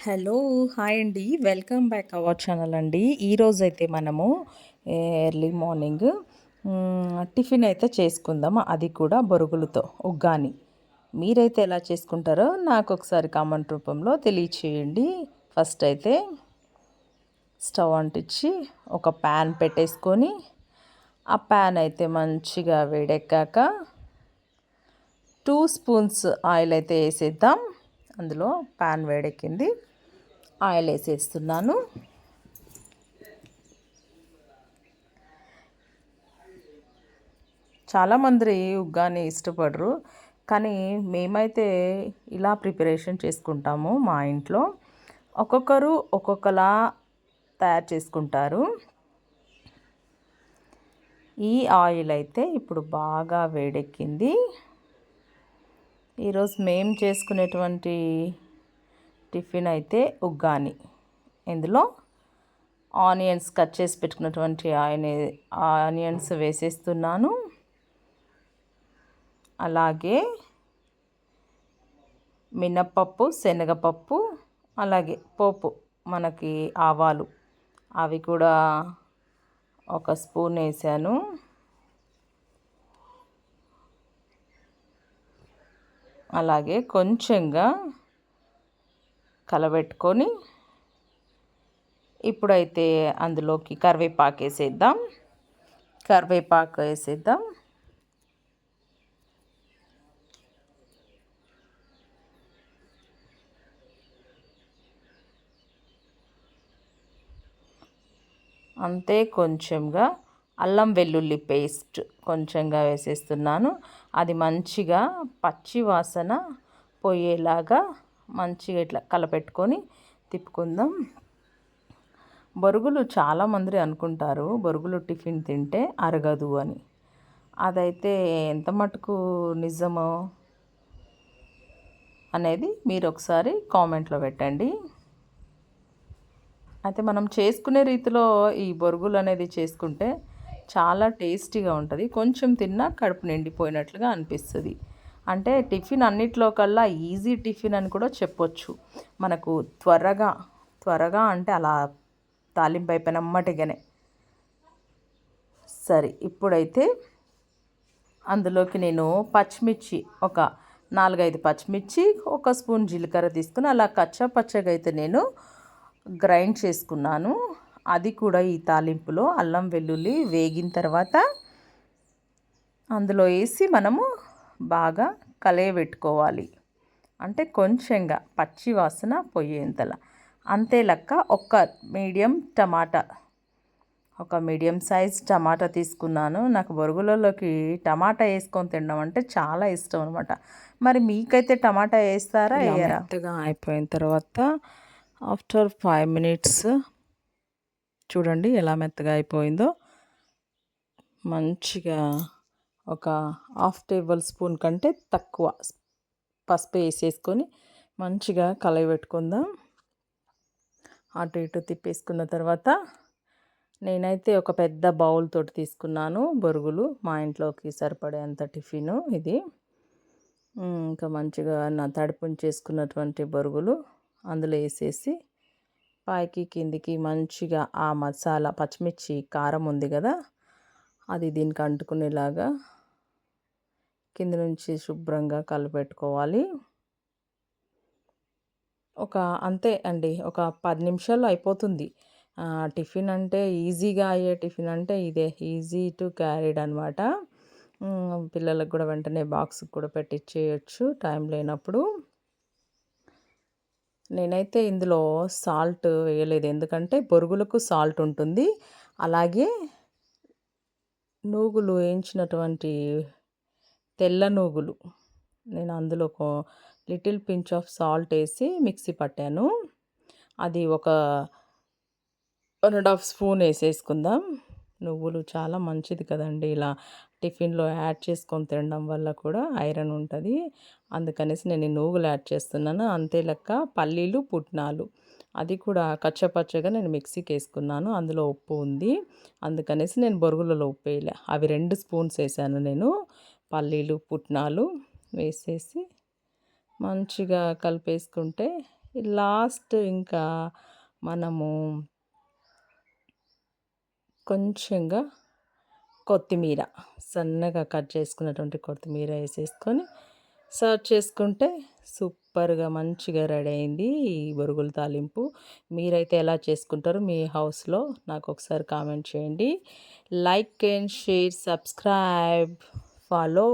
Hello! Hi అండి. Welcome back our channel అండి. ఈరోజైతే మనము ఎర్లీ మార్నింగ్ టిఫిన్ అయితే చేసుకుందాం. అది కూడా బొరుగులతో ఉగ్గాని. మీరైతే ఎలా చేసుకుంటారో నాకు ఒకసారి కామెంట్ రూపంలో తెలియచేయండి. ఫస్ట్ అయితే స్టవ్ అంటించి ఒక ప్యాన్ పెట్టేసుకొని ఆ ప్యాన్ అయితే మంచిగా వేడెక్కాక 2 స్పూన్స్ ఆయిల్ అయితే వేసేద్దాం. అందులో ప్యాన్ వేడెక్కింది, ఆయిల్ వేసేస్తున్నాను. చాలామంది ఉగ్గాని ఇష్టపడరు, కానీ మేమైతే ఇలా ప్రిపరేషన్ చేసుకుంటాము మా ఇంట్లో. ఒక్కొక్కరు ఒక్కొక్కలా తయారు చేసుకుంటారు. ఈ ఆయిల్ అయితే ఇప్పుడు బాగా వేడెక్కింది. ఈరోజు మేము చేసుకునేటువంటి టిఫిన్ అయితే ఉగ్గాని. ఇందులో ఆనియన్స్ కట్ చేసి పెట్టుకున్నటువంటి ఆనియన్స్ వేసేస్తున్నాను. అలాగే మినప్పప్పు, శనగపప్పు, అలాగే పోపు మనకి ఆవాలు అవి కూడా ఒక స్పూన్ వేసాను. అలాగే కొంచెంగా కలబెట్టుకొని ఇప్పుడైతే అందులోకి కరివేపాకు వేసేద్దాం. అంతే, కొంచెంగా అల్లం వెల్లుల్లి పేస్ట్ కొంచెంగా వేసేస్తున్నాను. అది మంచిగా పచ్చి వాసన పోయేలాగా మంచిగా ఇట్లా కలపెట్టుకొని తిప్పుకుందాం. బొరుగులు చాలామంది అనుకుంటారు బొరుగులు టిఫిన్ తింటే అరగదు అని. అదైతే ఎంత మటుకు నిజమో అనేది మీరు ఒకసారి కామెంట్లో పెట్టండి. అయితే మనం చేసుకునే రీతిలో ఈ బొరుగులు అనేది చేసుకుంటే చాలా టేస్టీగా ఉంటుంది. కొంచెం తిన్నా కడుపు నిండిపోయినట్లుగా అనిపిస్తుంది. అంటే టిఫిన్ అన్నిట్లో కల్లా ఈజీ టిఫిన్ అని కూడా చెప్పొచ్చు. మనకు త్వరగా అంటే అలా తాలింపు అయిపోయిన ఎమ్మటిగానే. సరే, ఇప్పుడైతే అందులోకి నేను పచ్చిమిర్చి ఒక 4-5 పచ్చిమిర్చి, ఒక స్పూన్ జీలకర్ర తీసుకుని అలా కచ్చా పచ్చగా అయితే నేను గ్రైండ్ చేసుకున్నాను. అది కూడా ఈ తాలింపులో అల్లం వెల్లుల్లి వేగిన తర్వాత అందులో వేసి మనము బాగా కలయబెట్టుకోవాలి. అంటే కొంచెంగా పచ్చి వాసన పోయేంతలా. అంతే లెక్క ఒక మీడియం సైజ్ టమాటా తీసుకున్నాను. నాకు బొరుగులలోకి టమాటా వేసుకొని తినడం అంటే చాలా ఇష్టం అనమాట. మరి మీకైతే టమాటా వేస్తారా వేయరా? మెత్తగా అయిపోయిన తర్వాత ఆఫ్టర్ 5 మినిట్స్ చూడండి ఎలా మెత్తగా అయిపోయిందో. మంచిగా ఒక హాఫ్ టేబుల్ స్పూన్ కంటే తక్కువ పసుపు వేసేసుకొని మంచిగా కలయబెట్టుకుందాం. అటు ఇటు తిప్పేసుకున్న తర్వాత నేనైతే ఒక పెద్ద బౌల్ తోటి తీసుకున్నాను బొరుగులు. మా ఇంట్లోకి సరిపడేంత టిఫిను ఇది. ఇంకా మంచిగా తడిపుంచేసుకున్నటువంటి బొరుగులు అందులో వేసేసి పైకి కిందికి మంచిగా ఆ మసాలా పచ్చిమిర్చి కారం ఉంది కదా, అది దీనికి అంటుకునేలాగా కింద నుంచి శుభ్రంగా కలిపెట్టుకోవాలి. అంతే అండి, ఒక 10 నిమిషాల్లో అయిపోతుంది. టిఫిన్ అంటే ఈజీగా అయ్యే టిఫిన్ అంటే ఇదే, ఈజీ టు క్యారీడ్ అనమాట. పిల్లలకు కూడా వెంటనే బాక్స్కి కూడా పెట్టించేయచ్చు టైం లేనప్పుడు. నేనైతే ఇందులో సాల్ట్ వేయలేదు, ఎందుకంటే బొరుగులకు సాల్ట్ ఉంటుంది. అలాగే నూగులు వేయించినటువంటి తెల్ల నూగులు నేను అందులో లిటిల్ పించ్ ఆఫ్ సాల్ట్ వేసి మిక్సీ పట్టాను. అది ఒక 1.5 స్పూన్ వేసేసుకుందాం. నువ్వులు చాలా మంచిది కదండి, ఇలా టిఫిన్లో యాడ్ చేసుకొని తినడం వల్ల కూడా ఐరన్ ఉంటుంది. అందుకనేసి నేను నూగులు యాడ్ చేస్తున్నాను. అంతే లెక్క పల్లీలు, పుట్నాలు అది కూడా కచ్చపచ్చగా నేను మిక్సీకి వేసుకున్నాను. అందులో ఉప్పు ఉంది, అందుకనేసి నేను బొరుగులలో ఉప్పు వేయలే. అవి 2 స్పూన్స్ వేసాను నేను. పల్లీలు, పుట్నాలు వేసేసి మంచిగా కలిపేసుకుంటే లాస్ట్ ఇంకా మనము కొంచెంగా కొత్తిమీర, సన్నగా కట్ చేసుకున్నటువంటి కొత్తిమీర వేసేసుకొని సర్వ్ చేసుకుంటే సూపర్గా మంచిగా రెడీ అయింది ఈ బొరుగుల తాలింపు. మీరైతే ఎలా చేసుకుంటారో మీ హౌస్లో నాకు ఒకసారి కామెంట్ చేయండి. Like and share, subscribe, follow.